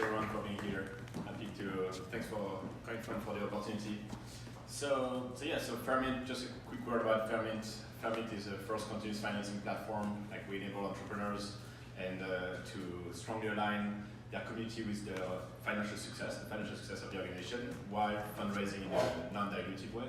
everyone for being here. Happy to, thanks for CoinFund for the opportunity. So Fairmint, just a quick word about Fairmint. Fairmint is a first continuous financing platform. Like, we enable entrepreneurs and to strongly align their community with the financial success of the organization, while fundraising in a non-dilutive way.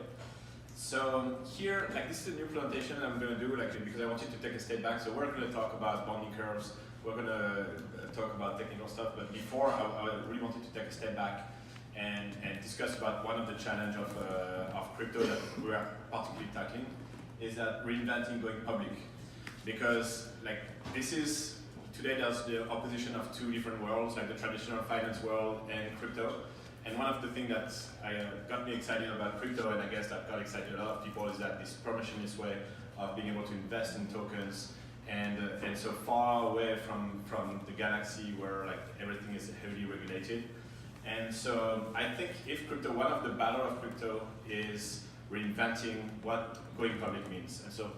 So here, like, this is a new presentation I'm going to do, like, because I wanted to take a step back. So we're going to talk about bonding curves. We're going to talk about technical stuff. But before, I really wanted to take a step back and discuss about one of the challenges of crypto that we are particularly tackling, is that reinventing going public. Because, like, this is, today there's the opposition of two different worlds, like the traditional finance world and crypto. And one of the things that got me excited about crypto, and I guess that got excited a lot of people, is that this permissionless way of being able to invest in tokens, and so far away from the galaxy where, like, everything is heavily regulated. And so I think if crypto, one of the battle of crypto is reinventing what going public means. And so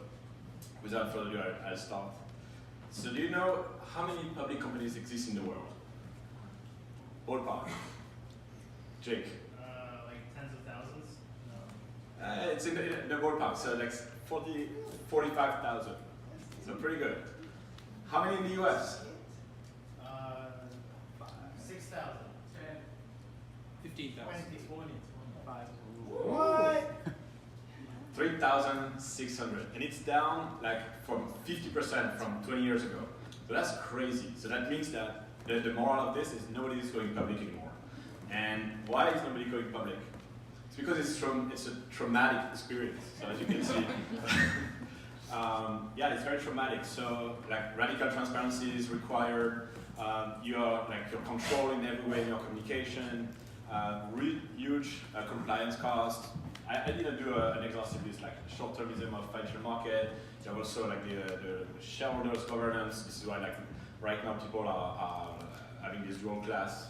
without further ado, I'll start. So do you know how many public companies exist in the world? Ballpark. Jake? Like tens of thousands? No. It's in the ballpark, so like 45,000. So pretty good. How many in the US? 6,000. 10. 15,000. 20. 25. What? 3,600. And it's down like from 50% from 20 years ago. So that's crazy. So that means that the moral of this is nobody is going public anymore. And why is nobody going public? It's because it's a traumatic experience. So as you can see, yeah, it's very traumatic. So like radical transparency is required. You're controlling every way in your communication. Really huge compliance costs. I didn't do an exhaustive list, like short-termism of financial market. You have also like the shareholders governance. This is why, like, right now people are having this dual class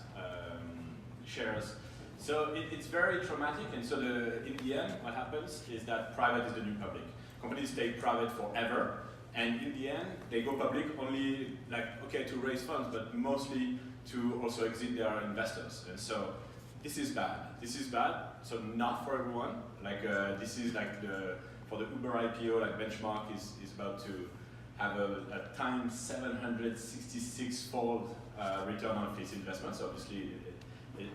shares. So it's very traumatic, and so in the end, what happens is that private is the new public. Companies stay private forever, and in the end, they go public only, like, okay, to raise funds, but mostly to also exit their investors. And so this is bad. This is bad, so not for everyone. Like, this is like for the Uber IPO, like, benchmark is about to have a times 766-fold return on its investment, so obviously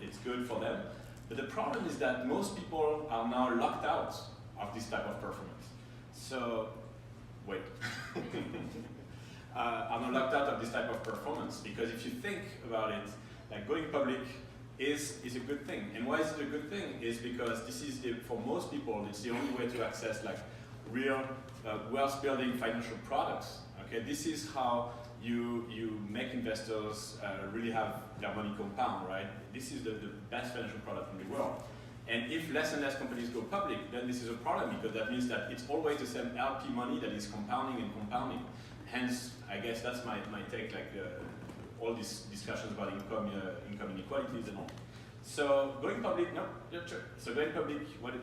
it's good for them. But the problem is that most people are now locked out of this type of performance. So, wait. Are now locked out of this type of performance, because if you think about it, like, going public is a good thing. And why is it a good thing? Is because this is, for most people, it's the only way to access, like, real wealth-building financial products. Okay, this is how you make investors really have their money compound, right? This is the best financial product in the world. And if less and less companies go public, then this is a problem, because that means that it's always the same LP money that is compounding and compounding. Hence, I guess that's my take, like, all these discussions about income inequalities and all. So going public, no, yeah, sure. So going public, what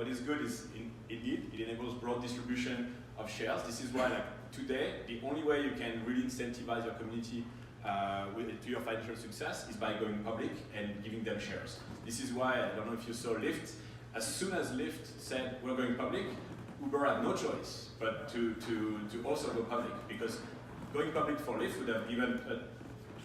is good is, indeed, it enables broad distribution of shares. This is why, like, today, the only way you can really incentivize your community to your financial success is by going public and giving them shares. This is why, I don't know if you saw Lyft, as soon as Lyft said we're going public, Uber had no choice but to also go public, because going public for Lyft would have given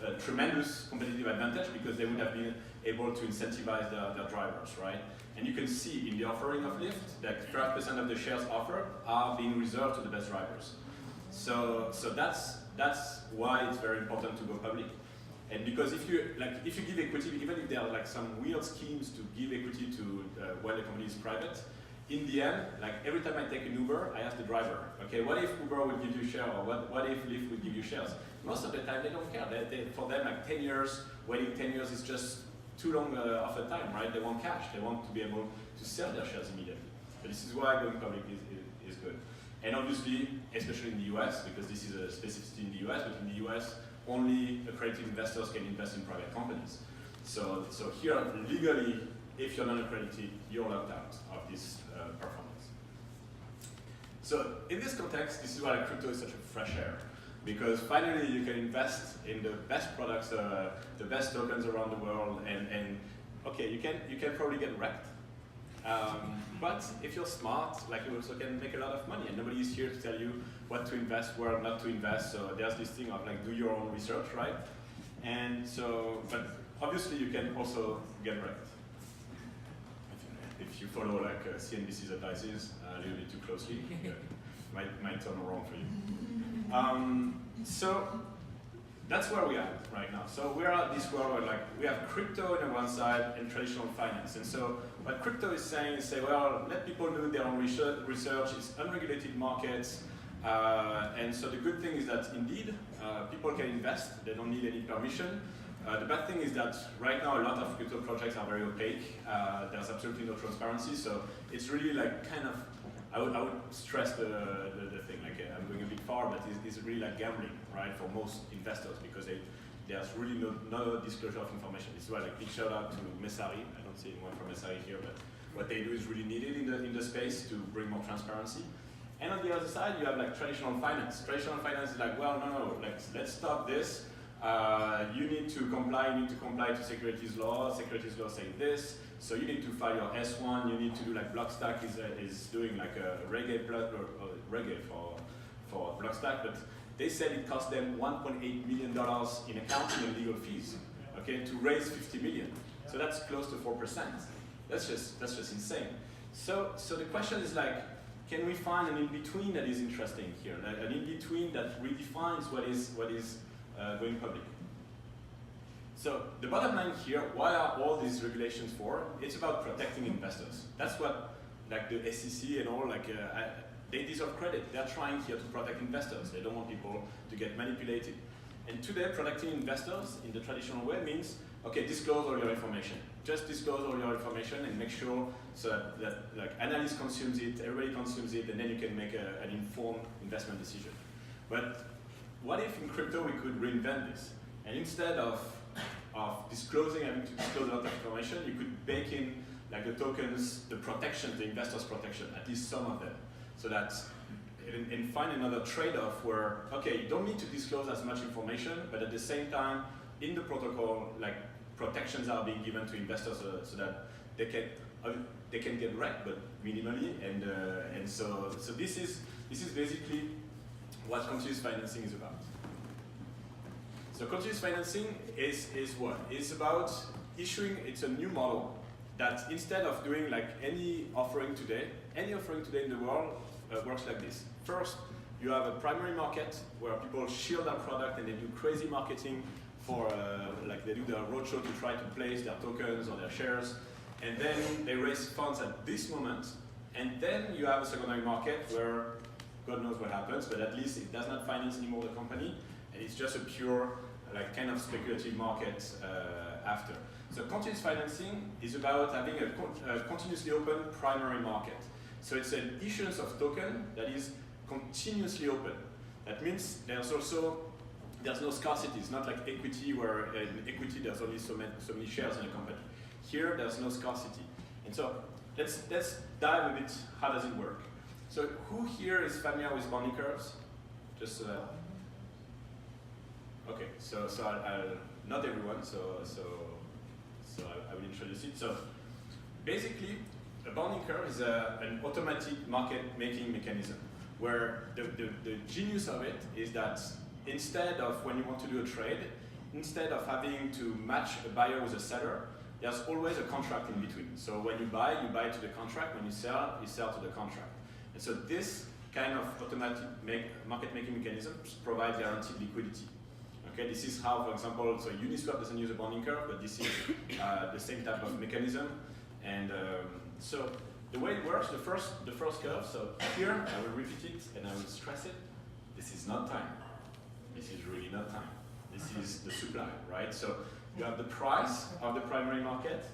a tremendous competitive advantage, because they would have been able to incentivize their drivers, right? And you can see in the offering of Lyft that 5% of the shares offered are being reserved to the best drivers. So that's why it's very important to go public. And because if you give equity, even if there are, like, some weird schemes to give equity to while the company is private, in the end, like, every time I take an Uber, I ask the driver, okay, what if Uber would give you share, or what if Lyft would give you shares? Most of the time, they don't care. For them, like, 10 years, waiting 10 years is just too long of a time, right? They want cash. They want to be able to sell their shares immediately. But this is why going public is good. And obviously, especially in the US, because this is a specificity in the US, but in the US, only accredited investors can invest in private companies. So here, legally, if you're non-accredited, you're locked out of this performance. So in this context, this is why crypto is such a fresh air. because finally you can invest in the best products, the best tokens around the world, and okay, you can probably get wrecked. But if you're smart, like you also can make a lot of money, and nobody is here to tell you what to invest, where not to invest. So there's this thing of like do your own research, right? And so, but obviously you can also get wrecked. If you follow like CNBC's advices a little bit too closely, might turn wrong for you. So that's where we are right now. So we are at this world where like we have crypto on one side and traditional finance. And so what crypto is saying is well, let people do their own research. It's unregulated markets. And so the good thing is that indeed people can invest. They don't need any permission. The bad thing is that right now a lot of crypto projects are very opaque. There's absolutely no transparency. So it's really like kind of, I would stress the thing, like I'm going a bit far, but it's really like gambling, right, for most investors, because there's really no disclosure of information. This is why like big shout out to Messari. I don't see anyone from Messari here, but what they do is really needed in the space to bring more transparency. And on the other side, you have like traditional finance. Traditional finance is like, well, no, like let's stop this. You need to comply to securities law. Securities law say this. So you need to file your S1. You need to do like Blockstack is doing like a reggae for Blockstack, but they said it cost them $1.8 million in accounting and legal fees, okay, to raise 50 million. So that's close to 4%. That's just insane. So the question is like, can we find an in-between that is interesting here? An in-between that redefines what is going public. So the bottom line here, why are all these regulations for? It's about protecting investors. That's what like the SEC and all, like they deserve credit. They're trying here to protect investors. They don't want people to get manipulated. And today, protecting investors in the traditional way means, okay, disclose all your information. Just disclose all your information and make sure so that like analysts consumes it, everybody consumes it, and then you can make an informed investment decision. But what if in crypto we could reinvent this? And instead of disclosing, having to disclose a lot of information, you could bake in like the tokens, the protection, the investors' protection, at least some of them. So that, and find another trade-off where, okay, you don't need to disclose as much information, but at the same time, in the protocol, like protections are being given to investors so that they can get wrecked, but minimally. And so this is basically what continuous financing is about. So continuous financing is what? It's about issuing, it's a new model that instead of doing like any offering today in the world works like this. First, you have a primary market where people shield their product and they do crazy marketing for, like they do their roadshow to try to place their tokens or their shares. And then they raise funds at this moment. And then you have a secondary market where God knows what happens, but at least it does not finance anymore the company. And it's just a pure, like kind of speculative market after. So continuous financing is about having a continuously open primary market. So it's an issuance of token that is continuously open. That means there's no scarcity. It's not like equity where in equity there's only so many shares in a company. Here there's no scarcity. And so let's dive a bit, how does it work? So who here is familiar with bonding curves? Just so that. Okay, so I'll not everyone, so I will introduce it. So basically, a bonding curve is an automatic market-making mechanism where the genius of it is that instead of when you want to do a trade, instead of having to match a buyer with a seller, there's always a contract in between. So when you buy to the contract. When you sell to the contract. And so this kind of automatic market-making mechanisms provide guaranteed liquidity. Okay, this is how, for example, so Uniswap doesn't use a bonding curve, but this is the same type of mechanism. And so the way it works, the first curve, so here, I will repeat it and I will stress it. This is not time. This is really not time. This is the supply, right? So you have the price of the primary market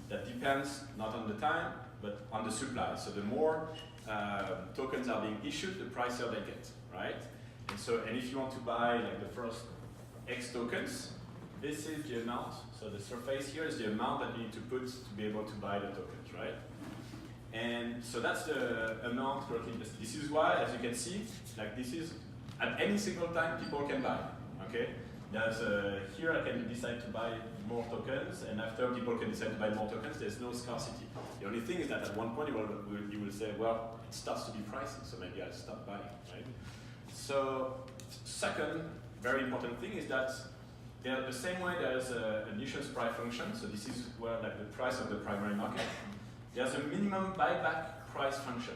that depends not on the time, but on the supply. So the more tokens are being issued, the pricier they get, right? And if you want to buy like the first X tokens, this is the amount. So the surface here is the amount that you need to put to be able to buy the tokens, right? And so that's the amount currently invested. This is why, as you can see, like this is at any single time, people can buy. Okay, there's here I can decide to buy more tokens, and after people can decide to buy more tokens. There's no scarcity. The only thing is that at one point you will say, well, it starts to be pricey, so maybe I'll stop buying. Right. So second very important thing is that the same way there's an issuance price function. So this is where like the price of the primary market. There's a minimum buyback price function.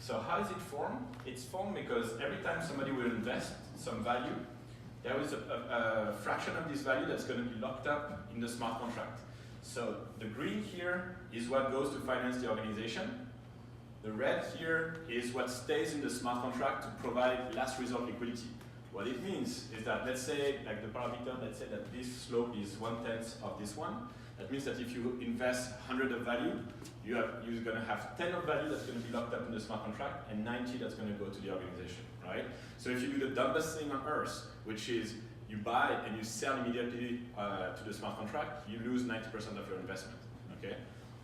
So how is it formed? It's formed because every time somebody will invest some value, there is a fraction of this value that's going to be locked up in the smart contract. So the green here is what goes to finance the organization. The red here is what stays in the smart contract to provide last resort liquidity. What it means is that, let's say, like the parameter, let's say that this slope is 1/10 of this one. That means that if you invest 100 of value, you're going to have 10 of value that's going to be locked up in the smart contract and 90 that's going to go to the organization, right? So if you do the dumbest thing on earth, which is you buy and you sell immediately to the smart contract, you lose 90% of your investment, okay?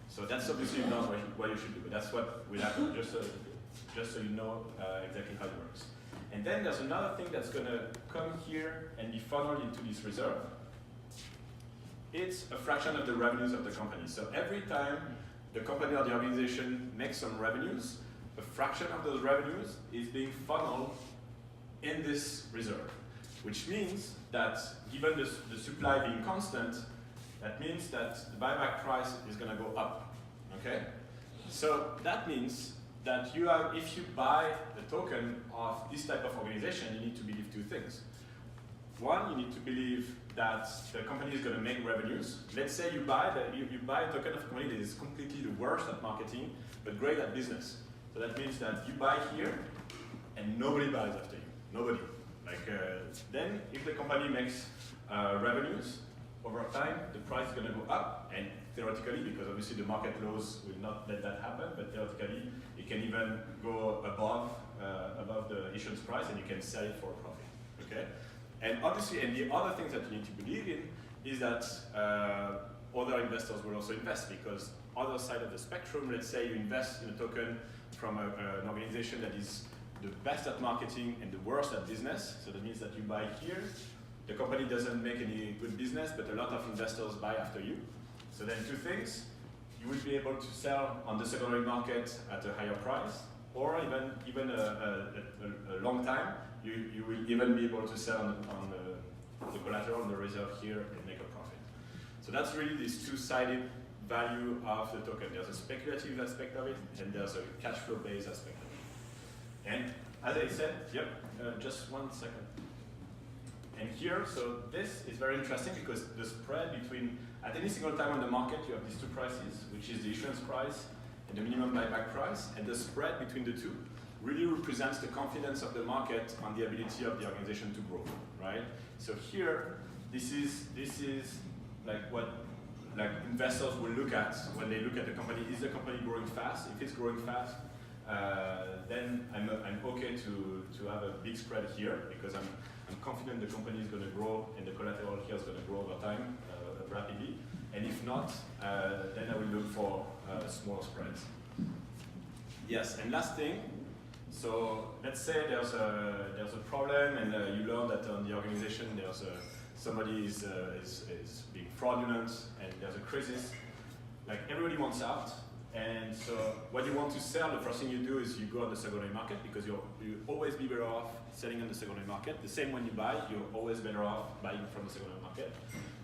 So that's obviously not what you should do, but that's what will happen, just so you know exactly how it works. And then there's another thing that's going to come here and be funneled into this reserve. It's a fraction of the revenues of the company. So every time the company or the organization makes some revenues, a fraction of those revenues is being funneled in this reserve, which means that given the supply being constant, that means that the buyback price is going to go up, okay? So that means that if you buy a token of this type of organization, you need to believe two things. One, you need to believe that the company is going to make revenues. Let's say you buy a token of a company that is completely the worst at marketing, but great at business. So that means that you buy here, and nobody buys after you. Nobody. Then, if the company makes revenues over time, the price is going to go up, and theoretically, because obviously the market laws will not let that happen, but theoretically, it can even go above the issuance price, and you can sell it for a profit. Okay. And obviously, and the other thing that you need to believe in is that other investors will also invest, because other side of the spectrum, let's say you invest in a token from an organization that is the best at marketing and the worst at business. So that means that you buy here, the company doesn't make any good business, but a lot of investors buy after you. So then two things, you will be able to sell on the secondary market at a higher price, or even a long time, you will even be able to sell on the collateral on the reserve here and make a profit. So that's really this two-sided value of the token. There's a speculative aspect of it, and there's a cash flow-based aspect of it. And as I said, just 1 second. And here, so this is very interesting because the spread between, at any single time on the market, you have these two prices, which is the issuance price and the minimum buyback price, and the spread between the two really represents the confidence of the market on the ability of the organization to grow, right? So here, this is like what investors will look at when they look at the company. Is the company growing fast? If it's growing fast, then I'm okay to have a big spread here because I'm confident the company is going to grow and the collateral here is going to grow over time rapidly. And if not, then I will look for smaller spreads. Yes, and last thing. So let's say there's a problem and you learn that on the organization somebody is being fraudulent and there's a crisis. Like everybody wants out, and so when you want to sell, the first thing you do is you go on the secondary market because you always be better off selling on the secondary market. The same when you buy, you're always better off buying from the secondary market.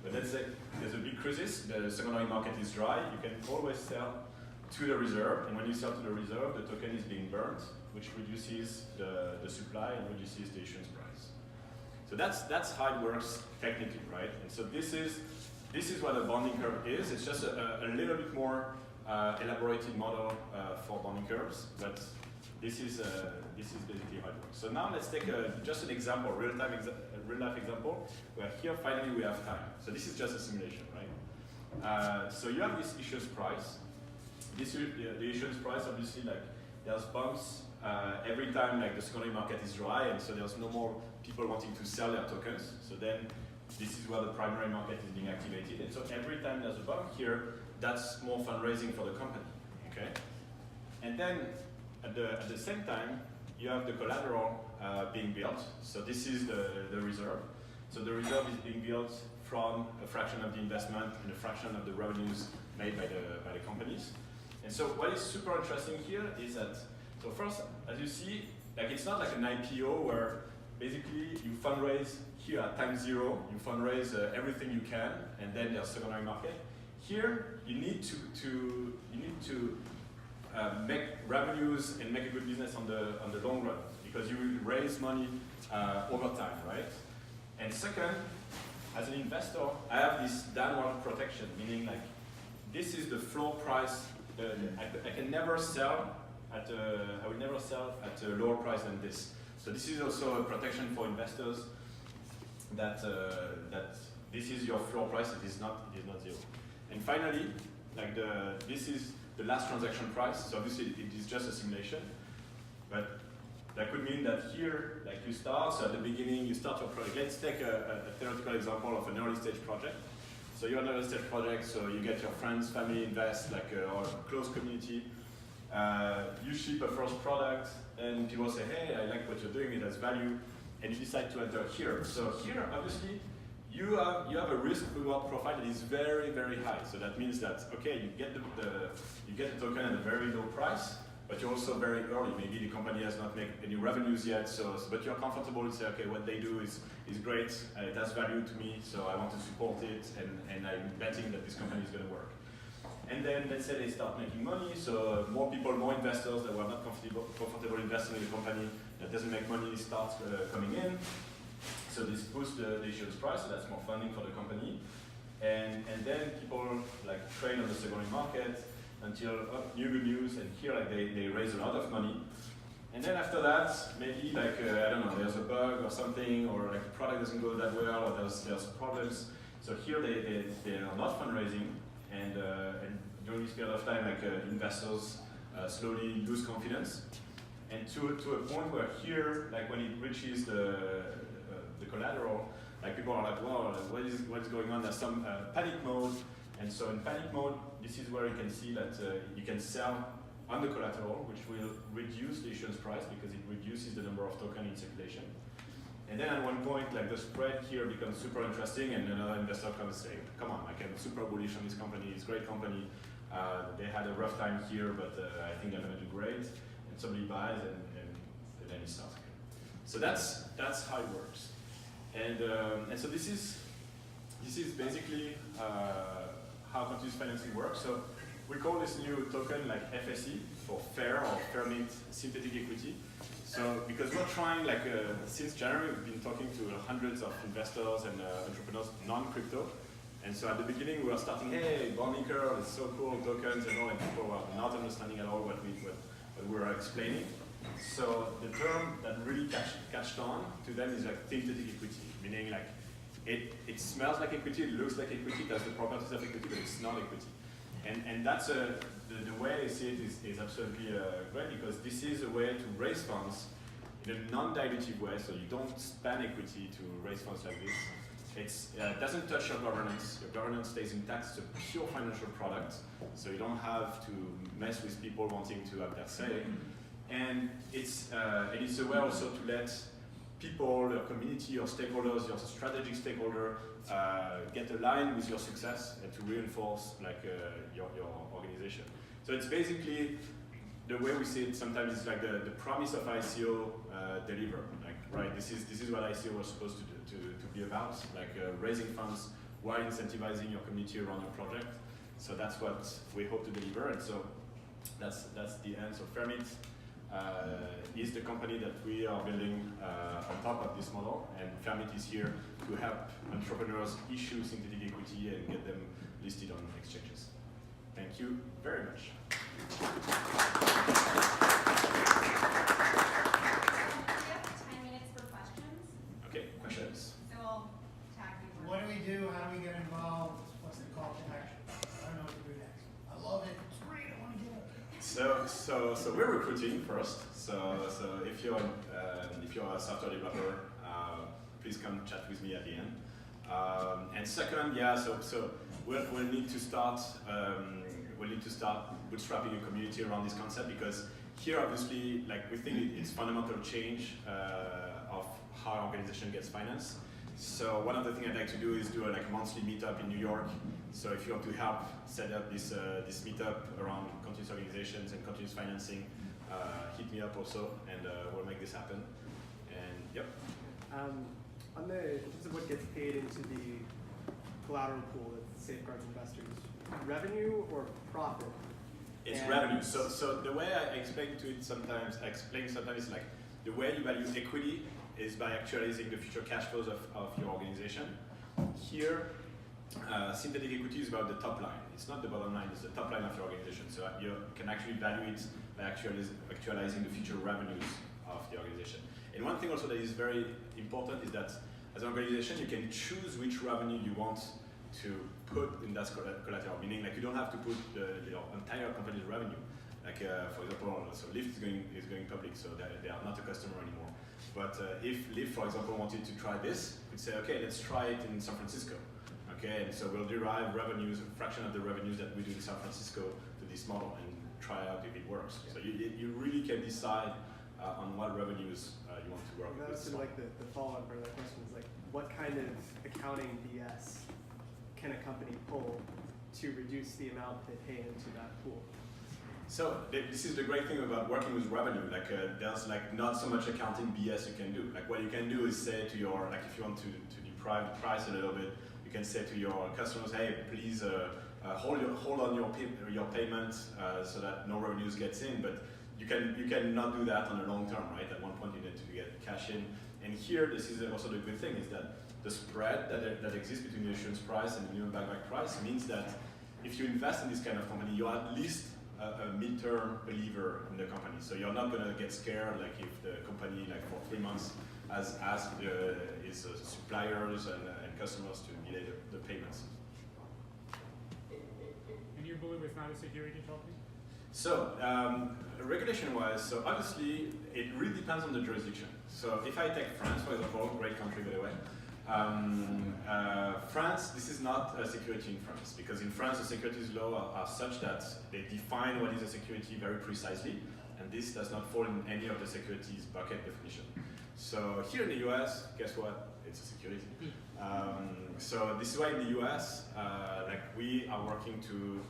But let's say there's a big crisis, the secondary market is dry, you can always sell to the reserve, and when you sell to the reserve, the token is being burnt, which reduces the supply and reduces the issuance price. So that's how it works technically, right? And so this is what a bonding curve is. It's just a little bit more elaborated model for bonding curves, but this is basically how it works. So now let's take just an example, real life example, where here finally we have time. So this is just a simulation, right? So you have this issuance price. The issuance price, obviously, like there's bumps every time like the secondary market is dry, and so there's no more people wanting to sell their tokens. So then this is where the primary market is being activated, and so every time there's a bump here, that's more fundraising for the company. Okay, and then at the same time, you have the collateral being built. So this is the reserve. So the reserve is being built from a fraction of the investment and a fraction of the revenues made by the companies. And so what is super interesting here is that, so first, as you see, like it's not like an IPO where basically you fundraise here at time zero, you fundraise everything you can, and then there's secondary market. Here, you need to make revenues and make a good business on the long run, because you will raise money over time, right? And second, as an investor, I have this downward protection, meaning like this is the floor price. I can never sell at I will never sell at a lower price than this. So this is also a protection for investors that that this is your floor price. It is not zero. And finally, like this is the last transaction price. So obviously it is just a simulation, but that could mean that here, like you start, so at the beginning you start your project. Let's take a theoretical example of an early stage project. So you're an early stage project, so you get your friends, family invest, like or close community. You ship a first product, and people say, hey, I like what you're doing, it has value, and you decide to enter here. So here, obviously, you have a risk-reward profile that is very, very high. So that means that, okay, you get the token at a very low price, but you're also very early. Maybe the company has not made any revenues yet, but you're comfortable to say, okay, what they do is great, it has value to me, so I want to support it, and I'm betting that this company is going to work. And then let's say they start making money, so more people, more investors that were not comfortable investing in a company that doesn't make money start coming in. So this boosts the issuance price, so that's more funding for the company. And then people like trade on the secondary market until new good news, and here like they raise a lot of money. And then after that, maybe like, I don't know, there's a bug or something, or like the product doesn't go that well, or there's problems. So here they are not fundraising, and during this period of time, like investors slowly lose confidence. And to a point where here, like when it reaches the collateral, like people are like, wow, what is going on? There's some panic mode. And so in panic mode, this is where you can see that you can sell on the collateral, which will reduce the issuance price because it reduces the number of tokens in circulation. And then at one point, like the spread here becomes super interesting, and another investor comes and say, come on, like I'm super bullish on this company, it's a great company. They had a rough time here, but I think they're going to do great. And somebody buys, and then it starts again. So that's how it works. And so this is basically how continuous financing works. So we call this new token like FSE for Fair or Fairmint synthetic equity. So because we're trying, like since January, we've been talking to hundreds of investors and entrepreneurs non-crypto. And so at the beginning, we were starting, hey, bondmaker, it's so cool, tokens and all, and people were not understanding at all what we were explaining. So the term that really catched on to them is like synthetic equity, meaning like it smells like equity, it looks like equity, it has the properties of equity, but it's not equity. And that's the way I see it is absolutely great, because this is a way to raise funds in a non-dilutive way, so you don't spend equity to raise funds like this. It doesn't touch your governance stays intact, it's a pure financial product, so you don't have to mess with people wanting to have their say. And it's a way also to let people, your community, your stakeholders, your strategic stakeholder get aligned with your success and to reinforce like your organization. So it's basically the way we see it sometimes is like the promise of ICO deliver. Like, right, this is what ICO was supposed to be about, like raising funds while incentivizing your community around your project. So that's what we hope to deliver, and so that's the end. So Fairmint is the company that we are building on top of this model, and Fairmint is here to help entrepreneurs issue synthetic equity and get them listed on exchanges. Thank you very much. We have 10 minutes for questions. Okay, questions? So I'll tag you. What do we do? How do we get involved? What's the call to action? I don't know what to do next. I love it. It's great. I want to get it. So we're recruiting first. So if you're a software developer, please come chat with me at the end. And second, yeah, so we'll need to start bootstrapping a community around this concept, because here, obviously, like we think it's fundamental change of how an organization gets financed. So one of the things I'd like to do is do a monthly meetup in New York. So if you want to help set up this meetup around continuous organizations and continuous financing, hit me up also, and we'll make this happen. And yep. In terms of what gets paid into the collateral pool that safeguards investors, revenue or profit? It's revenue. So the way I explain sometimes is like the way you value equity is by actualizing the future cash flows of your organization. Here, synthetic equity is about the top line. It's not the bottom line, it's the top line of your organization. So you can actually value it by actualizing the future revenues of the organization. And one thing also that is very important is that as an organization, you can choose which revenue you want to put in that collateral, meaning like you don't have to put your entire company's revenue. Like for example, so Lyft is going public, so they are not a customer anymore. But if Lyft, for example, wanted to try this, we'd say, okay, let's try it in San Francisco. Okay, and so we'll derive revenues, a fraction of the revenues that we do in San Francisco to this model and try out if it works. So you really can decide on what revenues you want to work with. That's like the follow-on part of that question is like, what kind of accounting BS can a company pull to reduce the amount they pay into that pool? So this is the great thing about working with revenue. Like there's like not so much accounting BS you can do. Like what you can do is say to your, like if you want to deprive the price a little bit, you can say to your customers, hey, please hold on your payment so that no revenues gets in. But you cannot do that on the long term, right? At one point you need to get cash in. And here, this is also the good thing is that the spread that exists between the issuance price and the minimum buyback price means that if you invest in this kind of company, you're at least a midterm believer in the company. So you're not going to get scared like if the company like for 3 months has asked its suppliers and customers to delay the payments. And you believe it's not a security token? So regulation-wise, so obviously it really depends on the jurisdiction. So if I take France, for example, great country by the way, France, this is not a security in France, because in France the securities law are such that they define what is a security very precisely, and this does not fall in any of the securities bucket definition. So here in the US, guess what? It's a security. So this is why in the US, like we are working to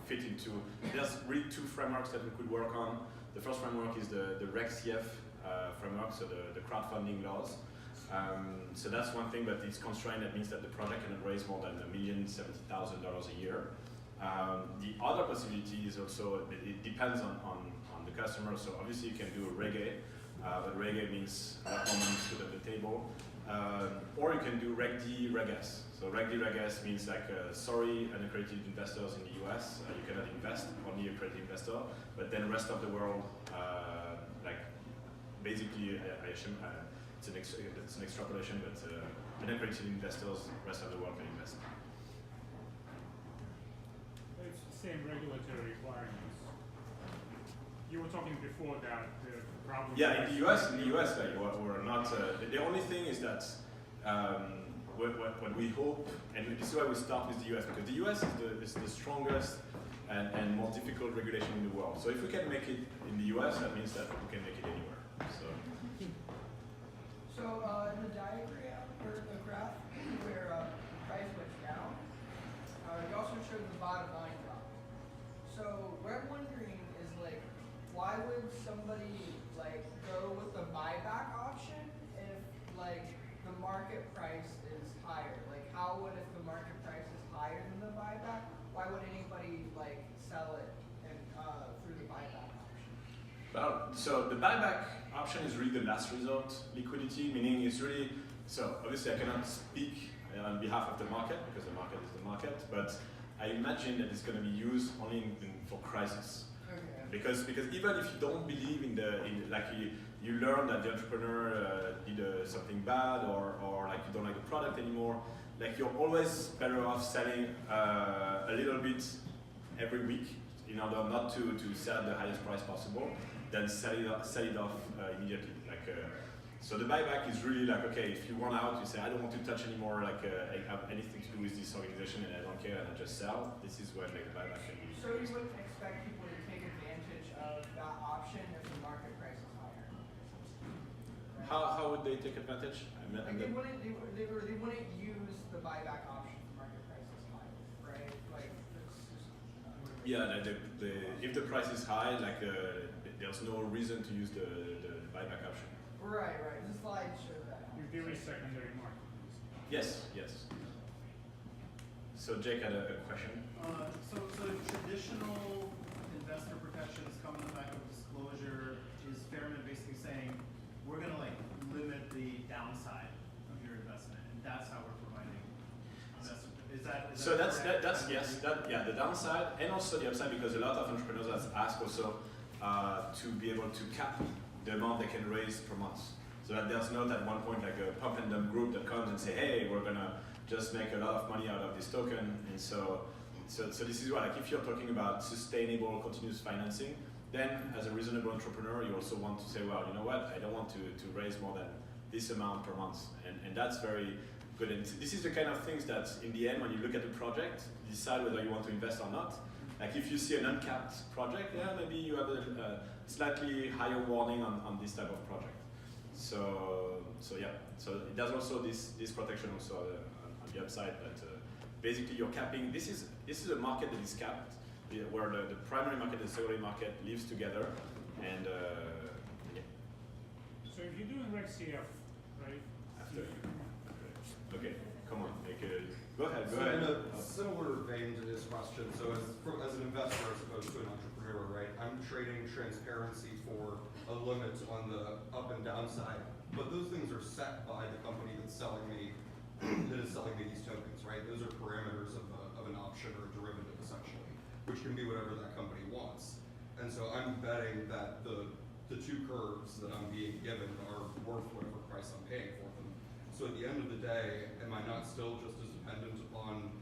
fit into, there's really 2 frameworks that we could work on. The first framework is the RegCF framework, so the crowdfunding laws. So that's one thing, but it's constrained. That means that the project cannot raise more than $1,070,000 a year. The other possibility is also, it depends on the customer. So obviously you can do a Reg A, but Reg A means a lot more money to put at the table. Or you can do Reg D, Reg S. So Reg D, Reg S means like, sorry, unaccredited investors in the US, you cannot invest, only accredited investor, but then the rest of the world, like basically, I assume, it's an extrapolation, but unaccredited investors, rest of the world can invest. It's the same regulatory requirements. You were talking before that the problem. Yeah, in the US, like, we're not. The only thing is that what we hope, and this is why we start with the US, because the US is the strongest and more difficult regulation in the world. So if we can make it in the US, that means that we can make it anywhere. So in the diagram, or the graph, where the price went down, you also showed the bottom line drop. So what I'm wondering is like, why would somebody like go with the buyback option if like the market price is higher? Like how would, if the market price is higher than the buyback, why would anybody like sell it and through the buyback option? Well, so the buyback option is really the last resort liquidity, meaning it's really, so obviously I cannot speak on behalf of the market because the market is the market, but I imagine that it's going to be used only for crisis. Okay. Because even if you don't believe in like you learn that the entrepreneur did something bad or like you don't like the product anymore, like you're always better off selling a little bit every week in order not to sell at the highest price possible, then sell it off immediately. Like, so the buyback is really like, okay, if you want out, you say, I don't want to touch anymore, like I have anything to do with this organization and I don't care and I just sell. This is when like, the buyback can be used. So you wouldn't expect people to take advantage of that option if the market price is higher. Right? How would they take advantage? Like they wouldn't use the buyback option if the market price is high, right? Like it's just Yeah, like if the price is high, like there's no reason to use the buyback option. right. The slide showed that. In theory, secondary market. Yes. So Jake had a question. So traditional investor protections come in the back of disclosure. Is Fairmint basically saying we're going to like limit the downside of your investment, and that's how we're providing investor? So that's correct? yes, the downside and also the upside, because a lot of entrepreneurs have asked also to be able to cap the amount they can raise per month, so that there's not at one point like a pump and dump group that comes and say, hey, we're gonna just make a lot of money out of this token. And so this is why, like, if you're talking about sustainable continuous financing, then as a reasonable entrepreneur, you also want to say, well, you know what, I don't want to raise more than this amount per month, and that's very good. And this is the kind of things that in the end, when you look at the project, you decide whether you want to invest or not. Like if you see an uncapped project, yeah, maybe you have a slightly higher warning on this type of project. So it does also this protection also on the upside, but basically you're capping. This is a market that is capped, where the primary market and the secondary market lives together, and yeah. So if you're doing Reg CF, right? After. Okay, come on, go ahead. So in a similar vein to this question, so as an investor as opposed to an entrepreneur, right, I'm trading transparency for a limit on the up and down side, but those things are set by the company that's selling me, these tokens, right? Those are parameters of an option or a derivative, essentially, which can be whatever that company wants. And so I'm betting that the two curves that I'm being given are worth whatever price I'm paying for them. So at the end of the day, am I not still just as dependent upon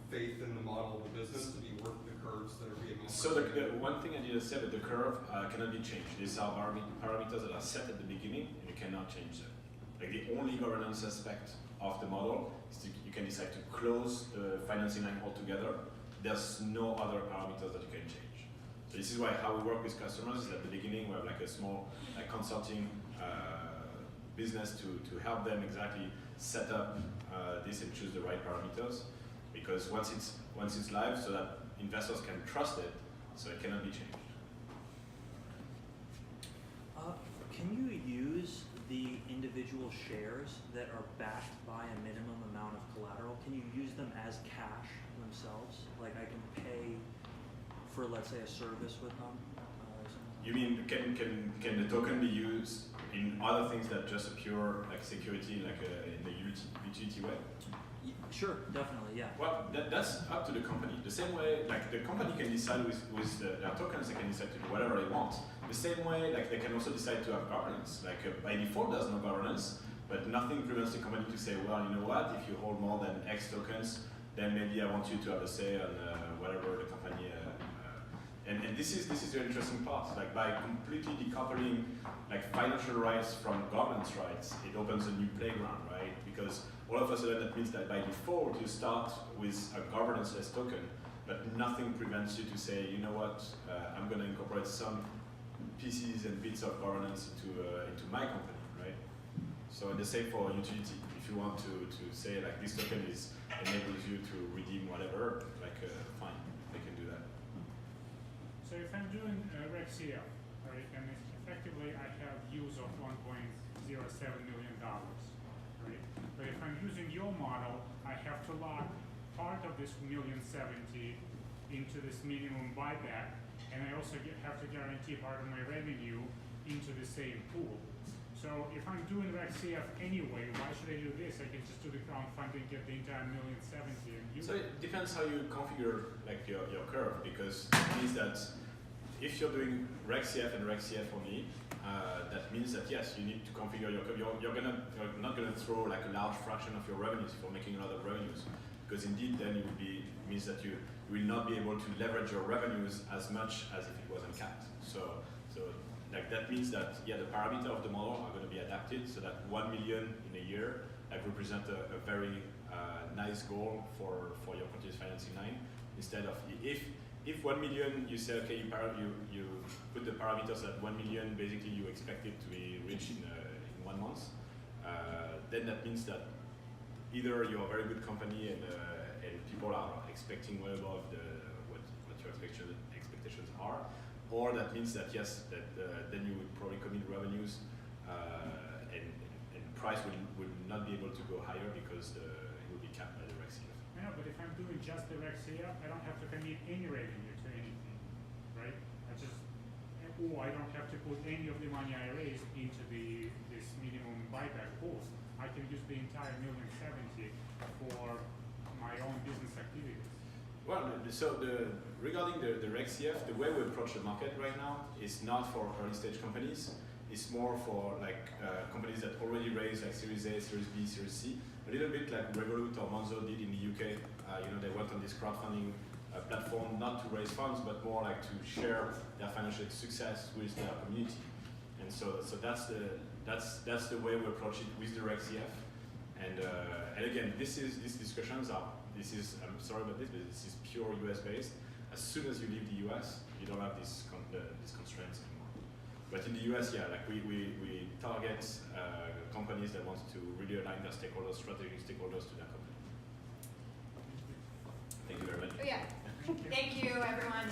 faith in the model of the business to be worth the curves that are being offered? So the one thing I didn't say, but the curve cannot be changed. These are parameters that are set at the beginning, and you cannot change them. Like the only governance aspect of the model is you can decide to close the financing line altogether. There's no other parameters that you can change. So this is why how we work with customers is at the beginning we have like a small consulting business to help them exactly set up this and choose the right parameters, because once it's live, so that investors can trust it, so it cannot be changed. Can you use the individual shares that are backed by a minimum amount of collateral? Can you use them as cash themselves? Like I can pay for, let's say, a service with them? You mean can the token be used in other things that just a pure like security, like in the utility way? Sure, definitely, yeah. Well, that's up to the company. The same way, like the company can decide with their tokens, they can decide to do whatever they want. The same way, like they can also decide to have governance. Like by default, there's no governance, but nothing prevents the company to say, well, you know what? If you hold more than X tokens, then maybe I want you to have a say on whatever the company. And this is the interesting part. Like by completely decoupling like financial rights from governance rights, it opens a new playground, right? Because all of a sudden that means that by default you start with a governance-less token, but nothing prevents you to say, you know what, I'm going to incorporate some pieces and bits of governance into my company, right? So the same for utility. If you want to say like this token enables you to redeem whatever, like fine, they can do that. So if I'm doing Reg CF, right, and effectively I have use of $1.07 million, right? But if I'm using your model, I have to lock part of this $1.070 million into this minimum buyback, and I also have to guarantee part of my revenue into the same pool. So if I'm doing Reg CF anyway, why should I do this? I can just do the crowdfunding, get the entire $1.070 million, and use So it depends how you configure like your curve, because it means that if you're doing Reg CF and Reg CF only, that means that yes, you need to configure your curve. You're not gonna throw like a large fraction of your revenues if you're making a lot of revenues, because indeed then it means that you will not be able to leverage your revenues as much as if it was uncapped. So like that means that yeah, the parameter of the model are going to be adapted so that 1 million in a year like represent a very nice goal for your continuous financing line. Instead of if if 1 million, you say, okay, you put the parameters at 1 million, basically you expect it to be reached in 1 month, then that means that either you're a very good company and people are expecting well above what your expectations are, or that means that yes, that then you would probably commit revenues and price will not be able to go higher because it will be capped by the Reg CF. I know, but if I'm doing just the Reg CF, I don't have to commit any revenue to anything, right? I don't have to put any of the money I raised into this minimum buyback pool. I can use the entire $1,070,000 for my own business activities. Well, so regarding the Reg CF, the way we approach the market right now is not for early stage companies. It's more for like companies that already raised like Series A, Series B, Series C. A little bit like Revolut or Monzo did in the UK. They went on this crowdfunding platform not to raise funds, but more like to share their financial success with their community. And so that's the way we approach it with the Reg CF. And again, these discussions are. I'm sorry about this, but this is pure US based. As soon as you leave the US, you don't have these constraints anymore. But in the US, yeah, like we target companies that want to really align their stakeholders, strategic stakeholders to their company. Thank you very much. Oh yeah. Thank you, everyone.